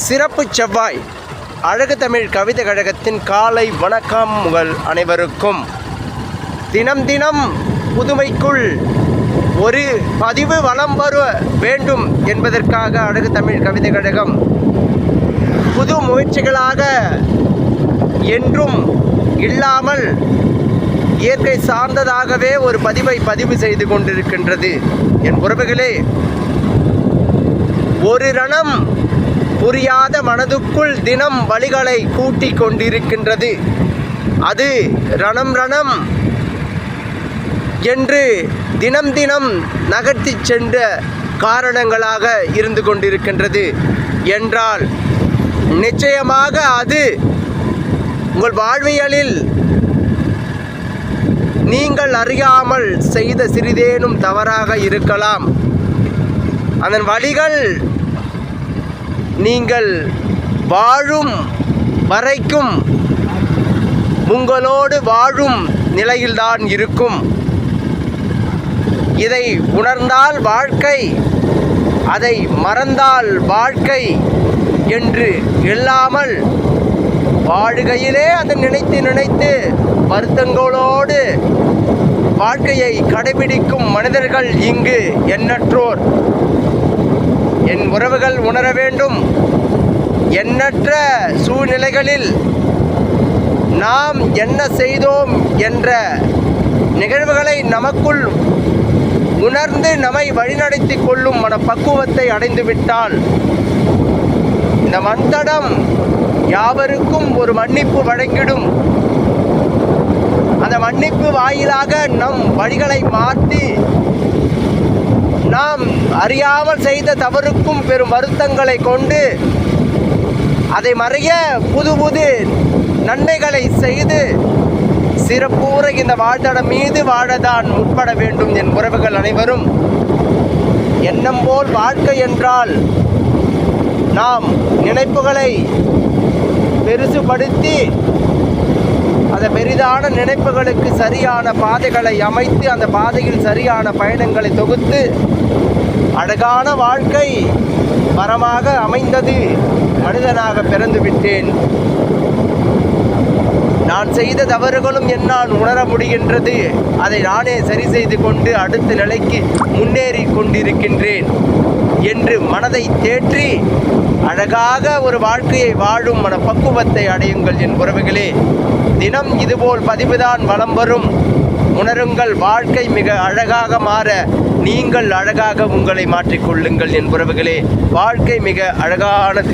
சிறப்பு செவ்வாய் அழகு தமிழ் கவிதை கழகத்தின் காலை வணக்கம் உங்கள் அனைவருக்கும். தினம் தினம் புதுமைக்குள் ஒரு பதிவு வலம் வர வேண்டும் என்பதற்காக அழகு தமிழ் கவிதை கழகம் புது முயற்சிகளாக என்றும் இல்லாமல் இயற்கை சார்ந்ததாகவே ஒரு பதிவு செய்து கொண்டிருக்கின்றது. என் உறவுகளே, ஒரு ரணம் புரியாத மனதுக்குள் தினம் வழிகளை கூட்டி கொண்டிருக்கின்றது. அது ரணம் ரணம் என்று தினம் தினம் நகர்த்தி சென்ற காரணங்களாக இருந்து கொண்டிருக்கின்றது என்றால் நிச்சயமாக அது உங்கள் வாழ்வியலில் நீங்கள் அறியாமல் செய்த சிறிதேனும் தவறாக இருக்கலாம். அதன் வழிகள் நீங்கள் வாழும் வரைக்கும் உங்களோடு வாழும் நிலையில்தான் இருக்கும். இதை உணர்ந்தால் வாழ்க்கை, அதை மறந்தால் வாழ்க்கை என்று இல்லாமல் வாழுகையிலே அதை நினைத்து நினைத்து வருத்தங்களோடு வாழ்க்கையை கடைபிடிக்கும் மனிதர்கள் இங்கு எண்ணற்றோர். என் உறவுகள் உணர வேண்டும், எண்ணற்ற சூழ்நிலைகளில் நாம் என்ன செய்தோம் என்ற நிகழ்வுகளை நமக்குள் உணர்ந்து நம்மை வழிநடத்தி கொள்ளும் மனப்பக்குவத்தை அடைந்துவிட்டால் இந்த மண்தடம் யாவருக்கும் ஒரு மன்னிப்பு வழங்கிடும். அந்த மன்னிப்பு வாயிலாக நம் வழிகளை மாற்றி நாம் அறியாமல் செய்த தவறுக்கும் பெரும் வருத்தங்களை கொண்டு அதை மறைய புது புது நன்மைகளை செய்து சிறப்பூர இந்த வாழ்த்தடம் மீது வாழதான் முற்பட வேண்டும். என் உறவுகள் அனைவரும் எண்ணம் போல் வாழ்க்கை என்றால் நாம் நினைப்புகளை பெருசுபடுத்தி அந்த பெரிதான நினைப்புகளுக்கு சரியான பாதைகளை அமைத்து அந்த பாதையில் சரியான பயணங்களை தொகுத்து அழகான வாழ்க்கை வரமாக அமைந்தது. மனிதனாக பிறந்து விட்டேன், நான் செய்த தவறுகளும் என்னால் உணர முடிகின்றது, அதை நானே சரி செய்து கொண்டு அடுத்த நிலைக்கு முன்னேறி கொண்டிருக்கின்றேன் என்று மனதை தேற்றி அழகாக ஒரு வாழ்க்கையை வாழும் மனப்பக்குவத்தை அடையுங்கள். என் உறவுகளே, தினம் இதுபோல் பதிவுதான் வலம் வரும். உணருங்கள், வாழ்க்கை மிக அழகாக மாற நீங்கள் அழகாக உங்களை மாற்றிக்கொள்ளுங்கள். என் உறவுகளே, வாழ்க்கை மிக அழகானது.